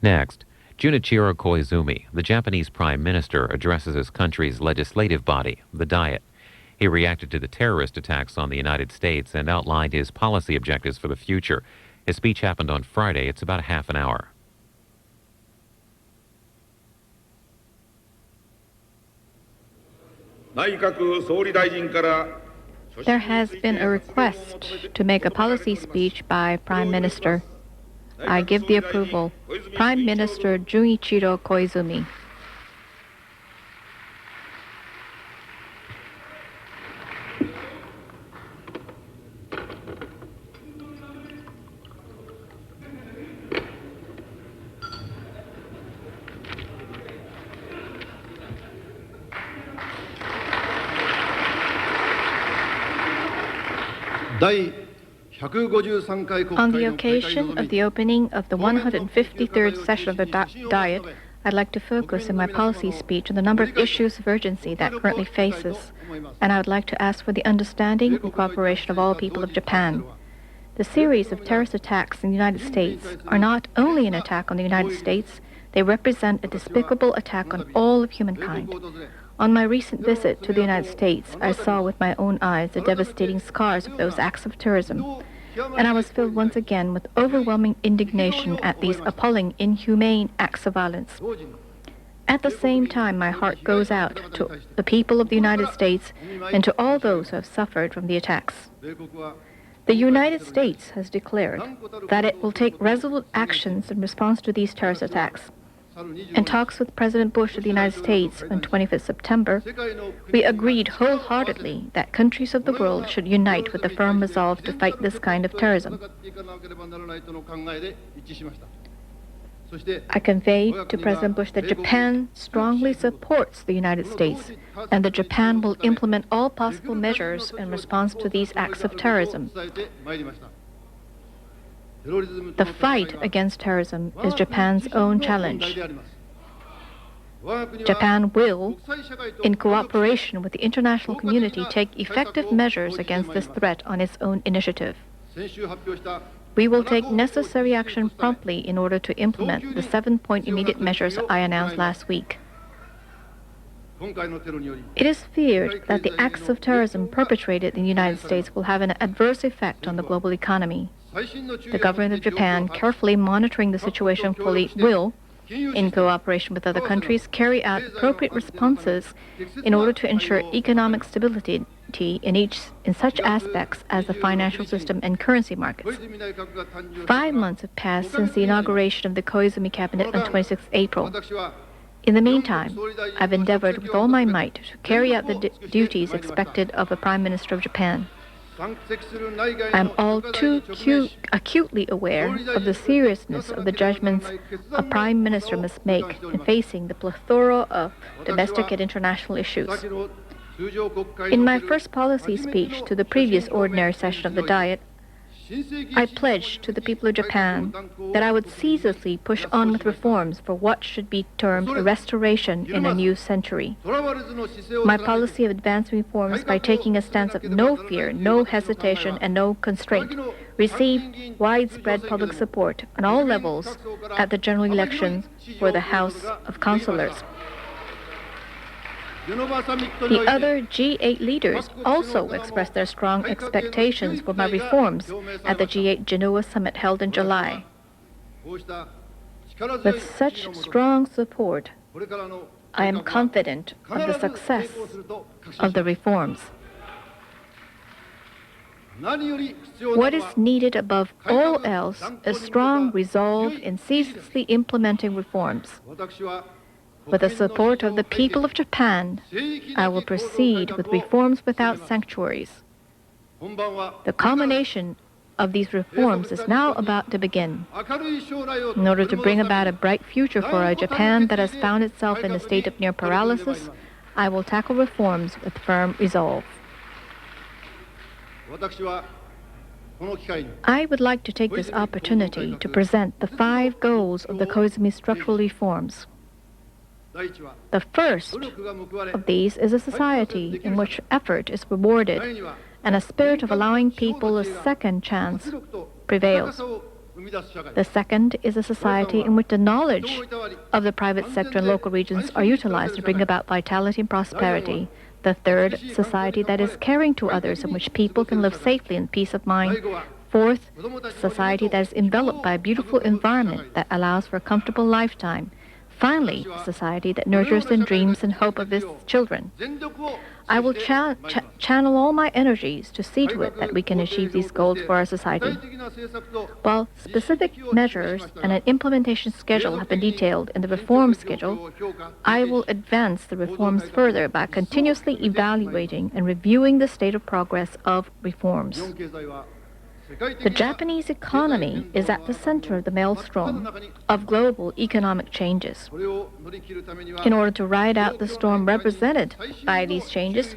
Next, Junichiro Koizumi, the Japanese Prime Minister, addresses his country's legislative body, the Diet. He reacted to the terrorist attacks on the United States and outlined his policy objectives for the future. His speech happened on Friday. It's about a half an hour. There has been a request to make a policy speech by Prime Minister. I give the approval. Prime Minister Junichiro Koizumi. On the occasion of the opening of the 153rd session of the Diet, I'd like to focus in my policy speech on the number of issues of urgency that currently faces, and I would like to ask for the understanding and cooperation of all people of Japan. The series of terrorist attacks in the United States are not only an attack on the United States, they represent a despicable attack on all of humankind. On my recent visit to the United States, I saw with my own eyes the devastating scars of those acts of terrorism, and I was filled once again with overwhelming indignation at these appalling, inhumane acts of violence. At the same time, my heart goes out to the people of the United States and to all those who have suffered from the attacks. The United States has declared that it will take resolute actions in response to these terrorist attacks. In talks with President Bush of the United States on 25th September, we agreed wholeheartedly that countries of the world should unite with a firm resolve to fight this kind of terrorism. I conveyed to President Bush that Japan strongly supports the United States and that Japan will implement all possible measures in response to these acts of terrorism. The fight against terrorism is Japan's own challenge. Japan will, in cooperation with the international community, take effective measures against this threat on its own initiative. We will take necessary action promptly in order to implement the 7-point immediate measures I announced last week. It is feared that the acts of terrorism perpetrated in the United States will have an adverse effect on the global economy. The government of Japan, carefully monitoring the situation fully, will, in cooperation with other countries, carry out appropriate responses in order to ensure economic stability in such aspects as the financial system and currency markets. 5 months have passed since the inauguration of the Koizumi cabinet on 26 April. In the meantime, I've endeavored with all my might to carry out the duties expected of a Prime Minister of Japan. I'm all too acutely aware of the seriousness of the judgments a Prime Minister must make in facing the plethora of domestic and international issues. In my first policy speech to the previous ordinary session of the Diet, I pledged to the people of Japan that I would ceaselessly push on with reforms for what should be termed a restoration in a new century. My policy of advancing reforms by taking a stance of no fear, no hesitation, and no constraint received widespread public support on all levels at the general elections for the House of Councillors. The other G8 leaders also expressed their strong expectations for my reforms at the G8 Genoa summit held in July. With such strong support, I am confident of the success of the reforms. What is needed above all else is strong resolve in ceaselessly implementing reforms. With the support of the people of Japan, I will proceed with reforms without sanctuaries. The culmination of these reforms is now about to begin. In order to bring about a bright future for a Japan that has found itself in a state of near paralysis, I will tackle reforms with firm resolve. I would like to take this opportunity to present the 5 goals of the Koizumi structural reforms. The first of these is a society in which effort is rewarded and a spirit of allowing people a second chance prevails. The second is a society in which the knowledge of the private sector and local regions are utilized to bring about vitality and prosperity. The third, society that is caring to others, in which people can live safely in peace of mind. Fourth, society that is enveloped by a beautiful environment that allows for a comfortable lifetime. Finally, a society that nurtures the dreams and hope of its children. I will channel all my energies to see to it that we can achieve these goals for our society. While specific measures and an implementation schedule have been detailed in the reform schedule, I will advance the reforms further by continuously evaluating and reviewing the state of progress of reforms. The Japanese economy is at the center of the maelstrom of global economic changes. In order to ride out the storm represented by these changes,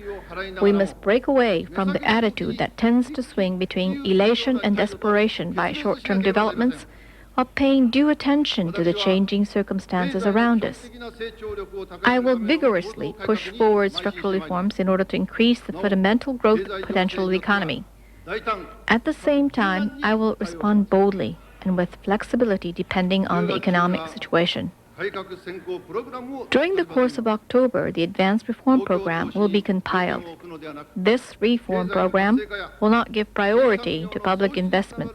we must break away from the attitude that tends to swing between elation and desperation by short-term developments, while paying due attention to the changing circumstances around us. I will vigorously push forward structural reforms in order to increase the fundamental growth potential of the economy. At the same time, I will respond boldly and with flexibility depending on the economic situation. During the course of October, the Advanced Reform Program will be compiled. This reform program will not give priority to public investment,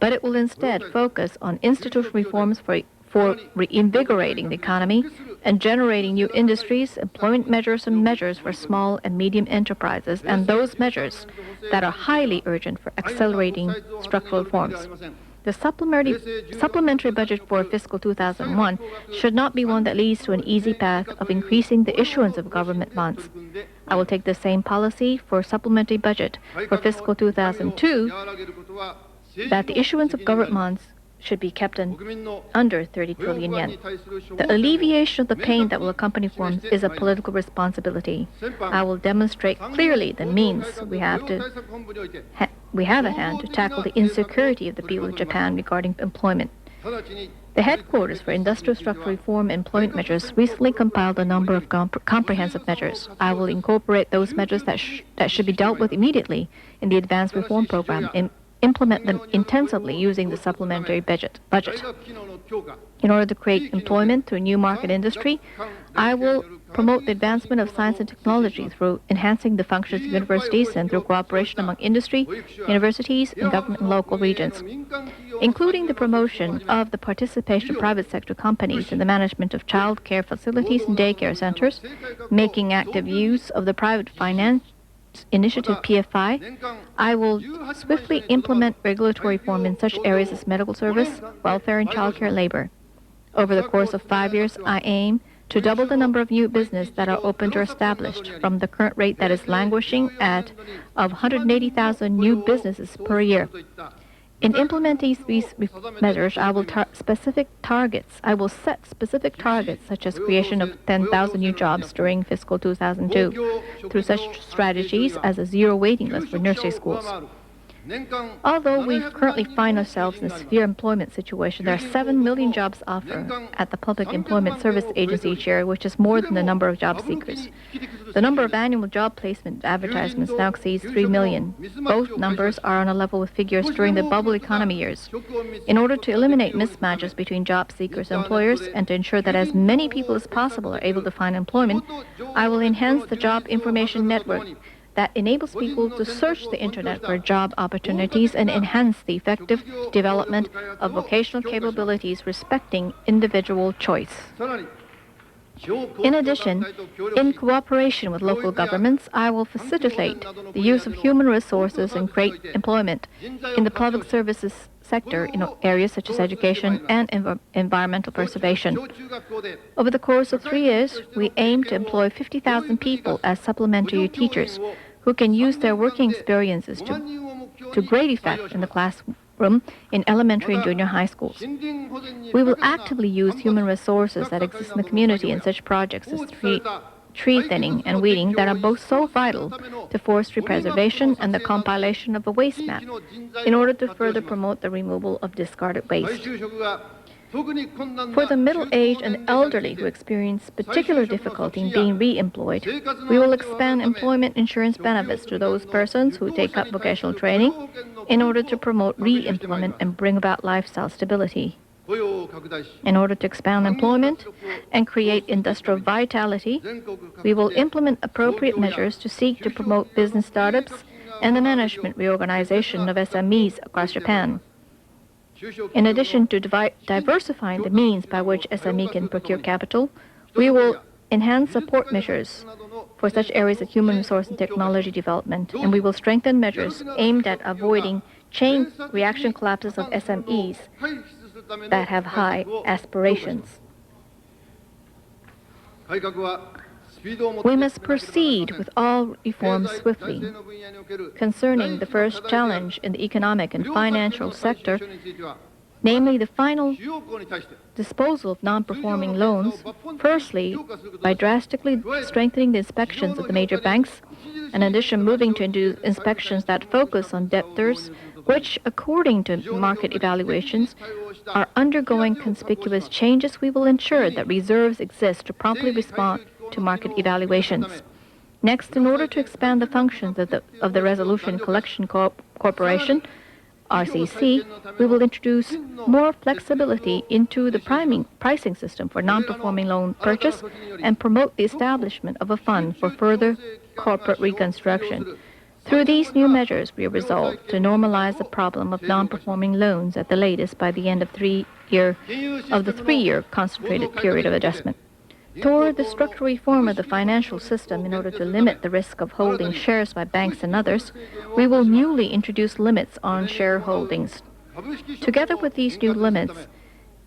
but it will instead focus on institutional reforms for reinvigorating the economy and generating new industries, employment measures, and measures for small and medium enterprises, and those measures that are highly urgent for accelerating structural reforms. The supplementary budget for fiscal 2001 should not be one that leads to an easy path of increasing the issuance of government bonds. I will take the same policy for supplementary budget for fiscal 2002, that the issuance of government bonds should be kept under 30 trillion yen. The alleviation of the pain that will accompany reforms is a political responsibility. I will demonstrate clearly the means we have at hand to tackle the insecurity of the people of Japan regarding employment. The headquarters for Industrial Structural Reform and Employment Measures recently compiled a number of comprehensive measures. I will incorporate those measures that should be dealt with immediately in the Advanced Reform Program and implement them intensively using the supplementary budget. In order to create employment through new market industry, I will promote the advancement of science and technology through enhancing the functions of universities and through cooperation among industry, universities, and government and local regions, including the promotion of the participation of private sector companies in the management of child care facilities and daycare centers, making active use of the private finance initiative PFI. I will swiftly implement regulatory reform in such areas as medical service, welfare, and child care labor. Over the course of 5 years, I aim to double the number of new businesses that are opened or established from the current rate that is languishing at of 180,000 new businesses per year. In implementing these measures, I will set specific targets such as creation of 10,000 new jobs during fiscal 2002 through such strategies as a zero waiting list for nursery schools. Although we currently find ourselves in a severe employment situation, there are 7 million jobs offered at the Public Employment Service Agency each year, which is more than the number of job seekers. The number of annual job placement advertisements now exceeds 3 million. Both numbers are on a level with figures during the bubble economy years. In order to eliminate mismatches between job seekers and employers and to ensure that as many people as possible are able to find employment, I will enhance the job information network that enables people to search the internet for job opportunities and enhance the effective development of vocational capabilities respecting individual choice. In addition, in cooperation with local governments, I will facilitate the use of human resources and create employment in the public services sector in areas such as education and environmental preservation. Over the course of 3 years, we aim to employ 50,000 people as supplementary teachers who can use their working experiences to great effect in the classroom in elementary and junior high schools. We will actively use human resources that exist in the community in such projects as tree thinning and weeding that are both so vital to forestry preservation and the compilation of a waste map in order to further promote the removal of discarded waste. For the middle-aged and elderly who experience particular difficulty in being re-employed, we will expand employment insurance benefits to those persons who take up vocational training in order to promote re-employment and bring about lifestyle stability. In order to expand employment and create industrial vitality, we will implement appropriate measures to seek to promote business startups and the management reorganization of SMEs across Japan. In addition to diversifying the means by which SME can procure capital, we will enhance support measures for such areas as human resource and technology development, and we will strengthen measures aimed at avoiding chain reaction collapses of SMEs that have high aspirations. We must proceed with all reforms swiftly. Concerning the first challenge in the economic and financial sector, namely the final disposal of non-performing loans, firstly, by drastically strengthening the inspections of the major banks, in addition moving to introduce inspections that focus on debtors, which, according to market evaluations, are undergoing conspicuous changes, we will ensure that reserves exist to promptly respond to market evaluations. Next, in order to expand the functions of the Resolution Collection Corporation, RCC, we will introduce more flexibility into the pricing system for non-performing loan purchase and promote the establishment of a fund for further corporate reconstruction. Through these new measures, we are resolved to normalize the problem of non-performing loans at the latest by the end of the three-year concentrated period of adjustment. Toward the structural reform of the financial system in order to limit the risk of holding shares by banks and others, we will newly introduce limits on shareholdings. Together with these new limits,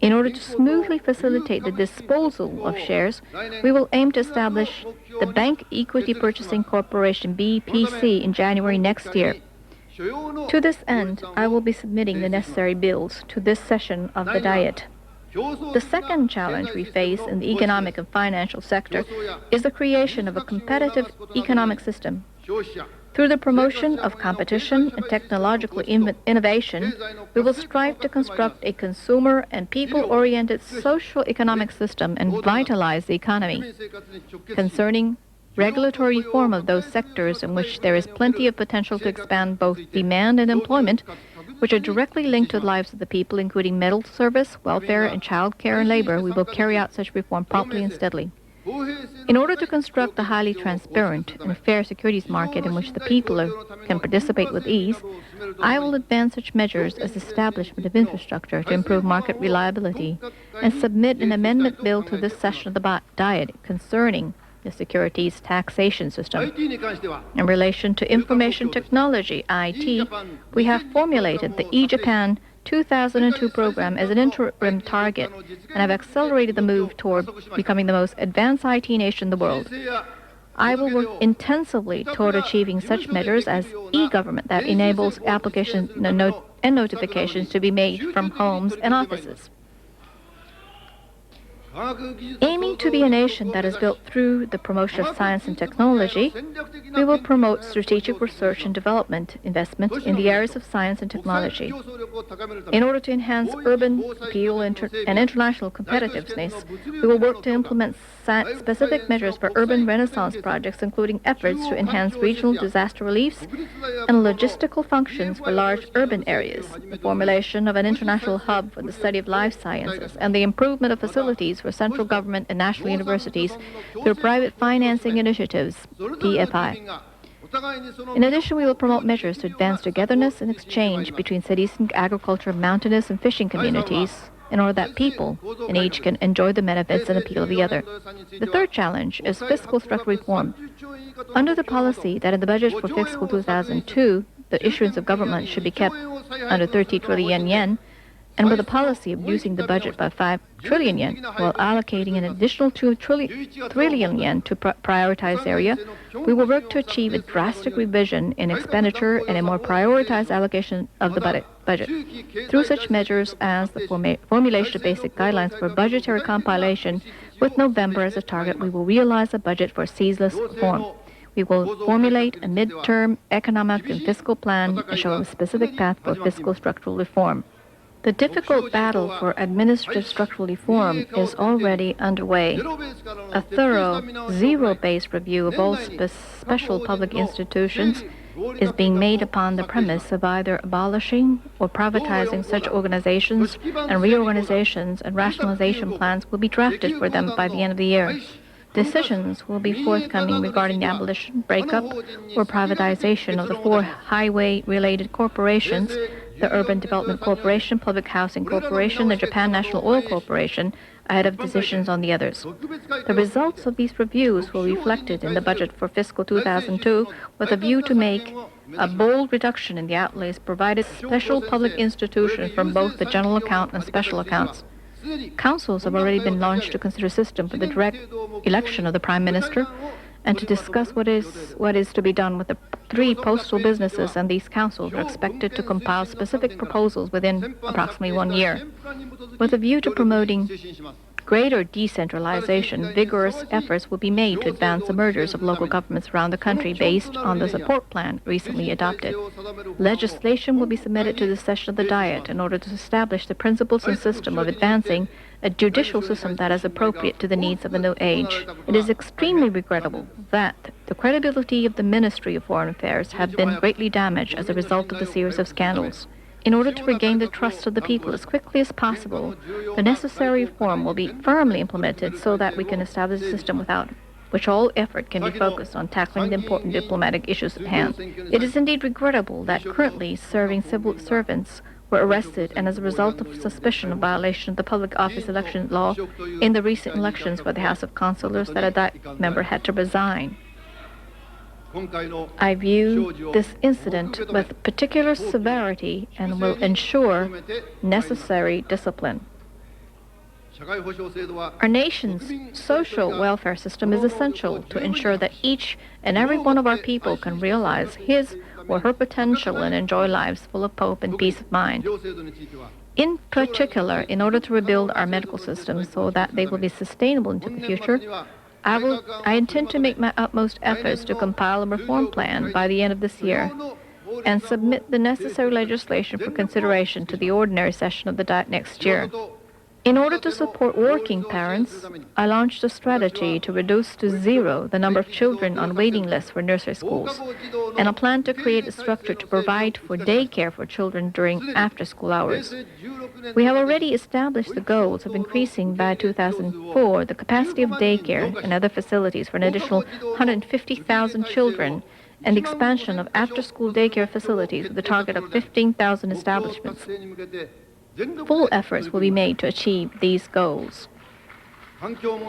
in order to smoothly facilitate the disposal of shares, we will aim to establish the Bank Equity Purchasing Corporation BPC in January next year. To this end, I will be submitting the necessary bills to this session of the Diet. The second challenge we face in the economic and financial sector is the creation of a competitive economic system. Through the promotion of competition and technological innovation, we will strive to construct a consumer and people-oriented social-economic system and vitalize the economy. Concerning regulatory reform of those sectors in which there is plenty of potential to expand both demand and employment, which are directly linked to the lives of the people, including medical service, welfare, and child care and labor, we will carry out such reform promptly and steadily. In order to construct a highly transparent and fair securities market in which the people can participate with ease, I will advance such measures as establishment of infrastructure to improve market reliability and submit an amendment bill to this session of the Diet concerning the securities taxation system. In relation to information technology, IT, we have formulated the E-Japan 2002 program as an interim target and have accelerated the move toward becoming the most advanced IT nation in the world. I will work intensively toward achieving such measures as e-government that enables applications and notifications to be made from homes and offices. Aiming to be a nation that is built through the promotion of science and technology, we will promote strategic research and development investment in the areas of science and technology. In order to enhance urban appeal and international competitiveness, we will work to implement specific measures for urban renaissance projects, including efforts to enhance regional disaster reliefs and logistical functions for large urban areas, the formulation of an international hub for the study of life sciences, and the improvement of facilities for central government and national universities through private financing initiatives, PFI. In addition, we will promote measures to advance togetherness and exchange between cities and agriculture, mountainous and fishing communities, in order that people in each can enjoy the benefits and appeal of the other. The third challenge is fiscal structural reform. Under the policy that in the budget for fiscal 2002, the issuance of government should be kept under 30 trillion yen, and with a policy of reducing the budget by 5 trillion yen while allocating an additional 2 trillion yen to prioritized area, we will work to achieve a drastic revision in expenditure and a more prioritized allocation of the budget. Through such measures as the formulation of basic guidelines for budgetary compilation, with November as a target, we will realize a budget for ceaseless reform. We will formulate a mid-term economic and fiscal plan and show a specific path for fiscal structural reform. The difficult battle for administrative structural reform is already underway. A thorough, zero-based review of all special public institutions is being made upon the premise of either abolishing or privatizing such organizations, and reorganizations and rationalization plans will be drafted for them by the end of the year. Decisions will be forthcoming regarding the abolition, breakup, or privatization of the 4 highway-related corporations: the Urban Development Corporation, Public Housing Corporation, the Japan National Oil Corporation, ahead of decisions on the others. The results of these reviews will be reflected in the budget for fiscal 2002, with a view to make a bold reduction in the outlays provided special public institutions from both the general account and special accounts. Councils have already been launched to consider a system for the direct election of the Prime Minister and to discuss what is to be done with the 3 postal businesses, and these councils are expected to compile specific proposals within approximately 1 year. With a view to promoting greater decentralization, vigorous efforts will be made to advance the mergers of local governments around the country based on the support plan recently adopted. Legislation will be submitted to the session of the Diet in order to establish the principles and system of advancing a judicial system that is appropriate to the needs of the new age. It is extremely regrettable that the credibility of the Ministry of Foreign Affairs have been greatly damaged as a result of the series of scandals. In order to regain the trust of the people as quickly as possible, the necessary reform will be firmly implemented so that we can establish a system without which all effort can be focused on tackling the important diplomatic issues at hand. It is indeed regrettable that currently serving civil servants were arrested, and as a result of suspicion of violation of the public office election law in the recent elections for the House of Councillors, that a Diet member had to resign. I view this incident with particular severity and will ensure necessary discipline. Our nation's social welfare system is essential to ensure that each and every one of our people can realize his or her potential and enjoy lives full of hope and peace of mind. In particular, in order to rebuild our medical system so that they will be sustainable into the future, I intend to make my utmost efforts to compile a reform plan by the end of this year and submit the necessary legislation for consideration to the ordinary session of the Diet next year. In order to support working parents, I launched a strategy to reduce to 0 the number of children on waiting lists for nursery schools, and a plan to create a structure to provide for daycare for children during after-school hours. We have already established the goals of increasing by 2004 the capacity of daycare and other facilities for an additional 150,000 children, and the expansion of after-school daycare facilities with a target of 15,000 establishments. Full efforts will be made to achieve these goals.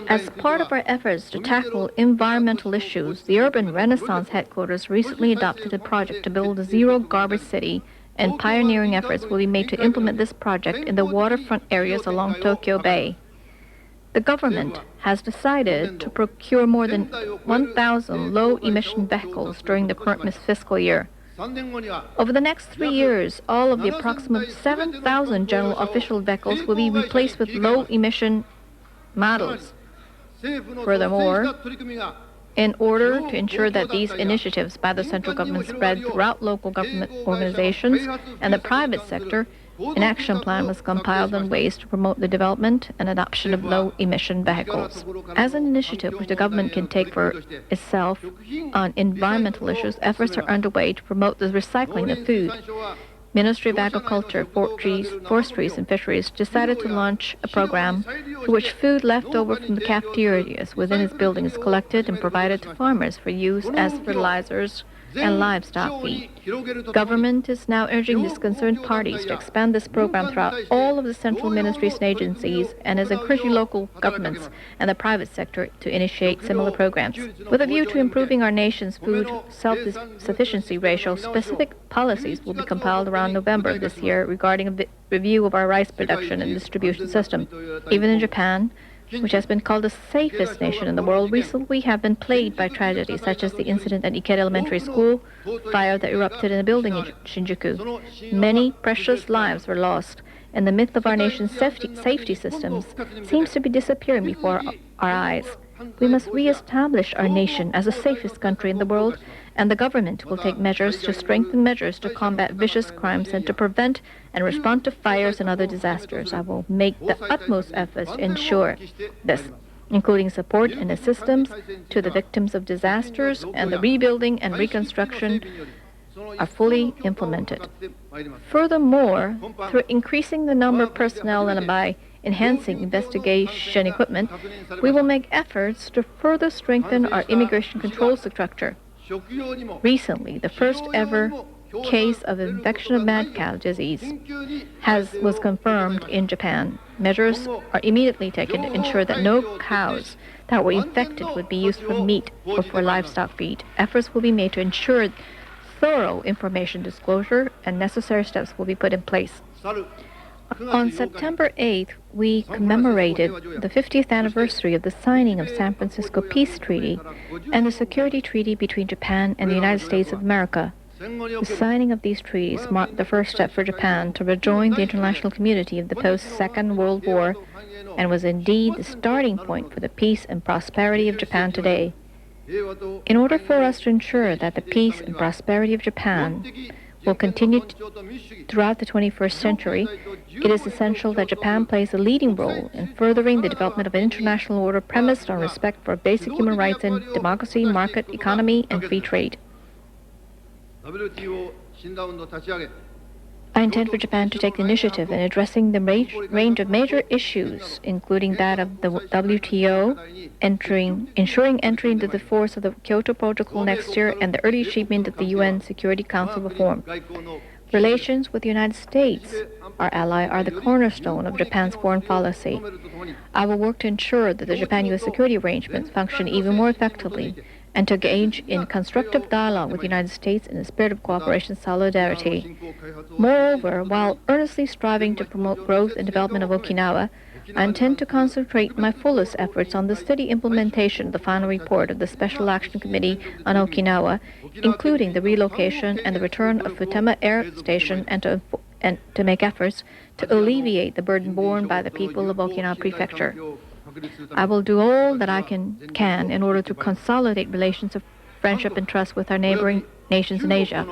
As part of our efforts to tackle environmental issues, the Urban Renaissance Headquarters recently adopted a project to build a zero-garbage city, and pioneering efforts will be made to implement this project in the waterfront areas along Tokyo Bay. The government has decided to procure more than 1,000 low-emission vehicles during the current fiscal year. Over the next 3 years, all of the approximately 7,000 general official vehicles will be replaced with low-emission models. Furthermore, in order to ensure that these initiatives by the central government spread throughout local government organizations and the private sector, an action plan was compiled on ways to promote the development and adoption of low-emission vehicles. As an initiative which the government can take for itself on environmental issues, efforts are underway to promote the recycling of food. Ministry of Agriculture, Forestries and Fisheries decided to launch a program through which food left over from the cafeterias within its building is collected and provided to farmers for use as fertilizers and livestock feed. Government is now urging these concerned parties to expand this program throughout all of the central ministries and agencies, and is encouraging local governments and the private sector to initiate similar programs. With a view to improving our nation's food self-sufficiency ratio, specific policies will be compiled around November of this year regarding a review of our rice production and distribution system. Even in Japan, which has been called the safest nation in the world, recently have been plagued by tragedies such as the incident at Ikeda Elementary School, fire that erupted in a building in Shinjuku. Many precious lives were lost, and the myth of our nation's safety systems seems to be disappearing before our eyes. We must re-establish our nation as the safest country in the world and the government will take measures to strengthen measures to combat vicious crimes and to prevent and respond to fires and other disasters. I will make the utmost efforts to ensure this, including support and assistance to the victims of disasters, and the rebuilding and reconstruction are fully implemented. Furthermore, through increasing the number of personnel and by enhancing investigation equipment, we will make efforts to further strengthen our immigration control structure. Recently, the first ever case of infection of mad cow disease was confirmed in Japan. Measures are immediately taken to ensure that no cows that were infected would be used for meat or for livestock feed. Efforts will be made to ensure thorough information disclosure, and necessary steps will be put in place. On September 8th, we commemorated the 50th anniversary of the signing of San Francisco Peace Treaty and the Security Treaty between Japan and the United States of America. The signing of these treaties marked the first step for Japan to rejoin the international community of the post-Second World War, and was indeed the starting point for the peace and prosperity of Japan today. In order for us to ensure that the peace and prosperity of Japan will continue throughout the 21st century, it is essential that Japan plays a leading role in furthering the development of an international order premised on respect for basic human rights and democracy, market economy, and free trade. I intend for Japan to take the initiative in addressing the range of major issues, including that of the WTO, ensuring entry into the force of the Kyoto Protocol next year, and the early achievement of the UN Security Council reform. Relations with the United States, our ally, are the cornerstone of Japan's foreign policy. I will work to ensure that the Japan-U.S. security arrangements function even more effectively, and to engage in constructive dialogue with the United States in a spirit of cooperation and solidarity. Moreover, while earnestly striving to promote growth and development of Okinawa, I intend to concentrate my fullest efforts on the steady implementation of the final report of the Special Action Committee on Okinawa, including the relocation and the return of Futema Air Station, and to make efforts to alleviate the burden borne by the people of Okinawa Prefecture. I will do all that I can in order to consolidate relations of friendship and trust with our neighboring nations in Asia.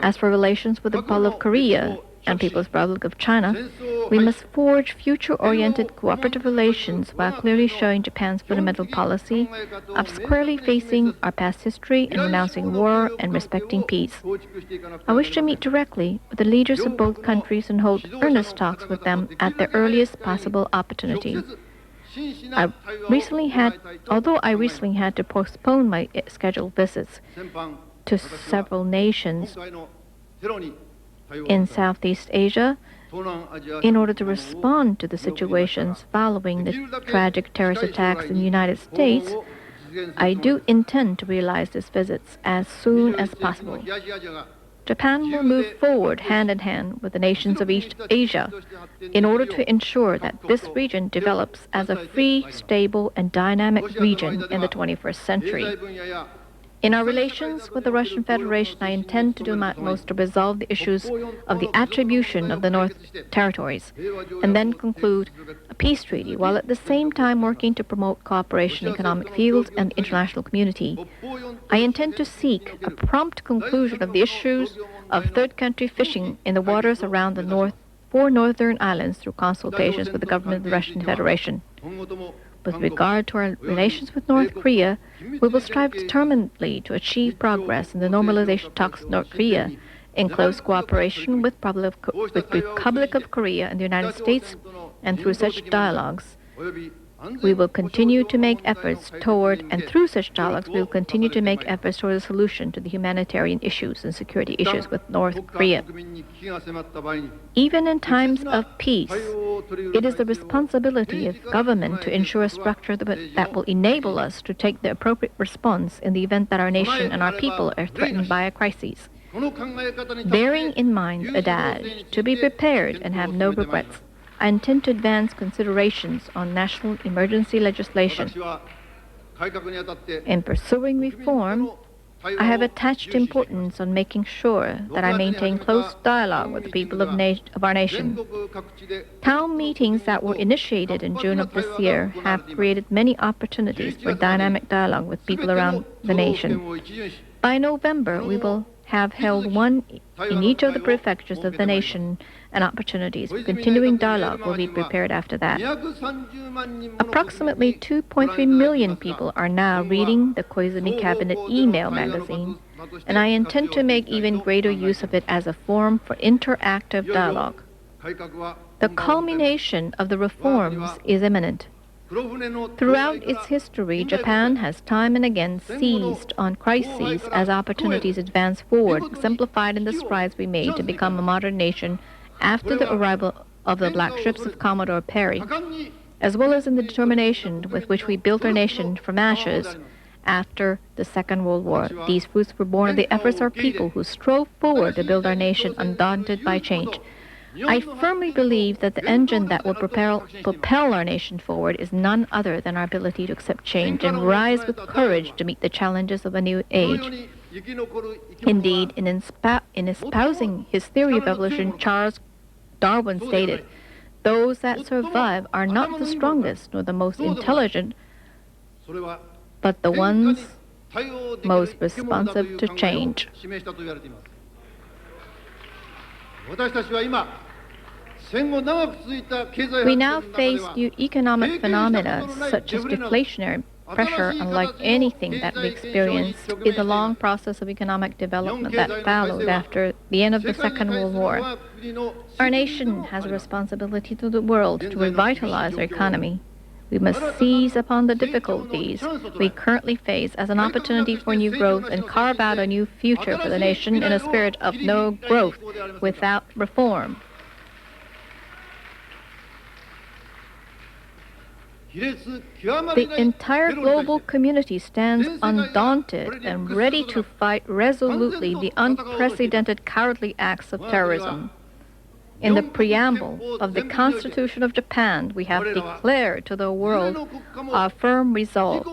As for relations with the Republic of Korea and People's Republic of China, we must forge future-oriented cooperative relations while clearly showing Japan's fundamental policy of squarely facing our past history and renouncing war and respecting peace. I wish to meet directly with the leaders of both countries and hold earnest talks with them at the earliest possible opportunity. Although I recently had to postpone my scheduled visits to several nations in Southeast Asia in order to respond to the situations following the tragic terrorist attacks in the United States, I do intend to realize these visits as soon as possible. Japan will move forward hand in hand with the nations of East Asia in order to ensure that this region develops as a free, stable, and dynamic region in the 21st century. In our relations with the Russian Federation, I intend to do my utmost to resolve the issues of the attribution of the North Territories, and then conclude a peace treaty, while at the same time working to promote cooperation in economic fields and the international community. I intend to seek a prompt conclusion of the issues of third country fishing in the waters around the four northern islands through consultations with the government of the Russian Federation. With regard to our relations with North Korea, we will strive determinedly to achieve progress in the normalization talks with North Korea in close cooperation with Republic of Korea and the United States, and through such dialogues, we will continue to make efforts toward the solution to the humanitarian issues and security issues with North Korea. Even in times of peace, it is the responsibility of government to ensure a structure that will enable us to take the appropriate response in the event that our nation and our people are threatened by a crisis. Bearing in mind the adage, to be prepared and have no regrets, I intend to advance considerations on national emergency legislation. In pursuing reform, I have attached importance on making sure that I maintain close dialogue with the people of our nation. Town meetings that were initiated in June of this year have created many opportunities for dynamic dialogue with people around the nation. By November, we will have held one in each of the prefectures of the nation, and opportunities for continuing dialogue will be prepared after that. Approximately 2.3 million people are now reading the Koizumi Cabinet email magazine, and I intend to make even greater use of it as a forum for interactive dialogue. The culmination of the reforms is imminent. Throughout its history, Japan has time and again seized on crises as opportunities advance forward, exemplified in the strides we made to become a modern nation after the arrival of the black ships of Commodore Perry, as well as in the determination with which we built our nation from ashes after the Second World War. These fruits were born of the efforts of our people who strove forward to build our nation undaunted by change. I firmly believe that the engine that will propel our nation forward is none other than our ability to accept change and rise with courage to meet the challenges of a new age. Indeed, in espousing his theory of evolution, Charles Darwin stated, "Those that survive are not the strongest nor the most intelligent, but the ones most responsive to change." We now face new economic phenomena such as deflationary pressure unlike anything that we experienced in the long process of economic development that followed after the end of the Second World War. Our nation has a responsibility to the world to revitalize our economy. We must seize upon the difficulties we currently face as an opportunity for new growth and carve out a new future for the nation in a spirit of no growth without reform. The entire global community stands undaunted and ready to fight resolutely the unprecedented cowardly acts of terrorism. In the preamble of the Constitution of Japan, we have declared to the world our firm resolve.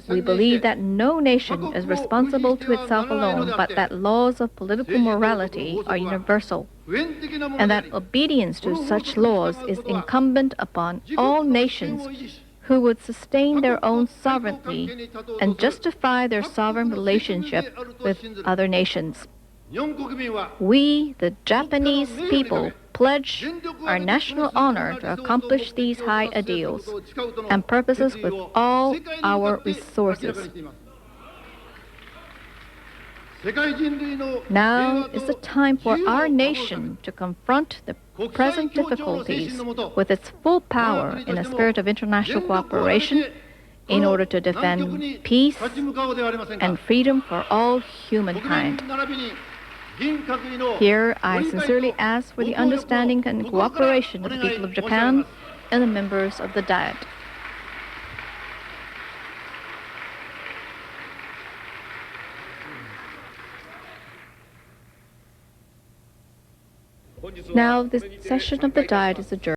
We believe that no nation is responsible to itself alone, but that laws of political morality are universal, and that obedience to such laws is incumbent upon all nations who would sustain their own sovereignty and justify their sovereign relationship with other nations. We, the Japanese people, pledge our national honor to accomplish these high ideals and purposes with all our resources. Now is the time for our nation to confront the present difficulties with its full power in a spirit of international cooperation in order to defend peace and freedom for all humankind. Here, I sincerely ask for the understanding and cooperation of the people of Japan and the members of the Diet. Now, this session of the Diet is adjourned.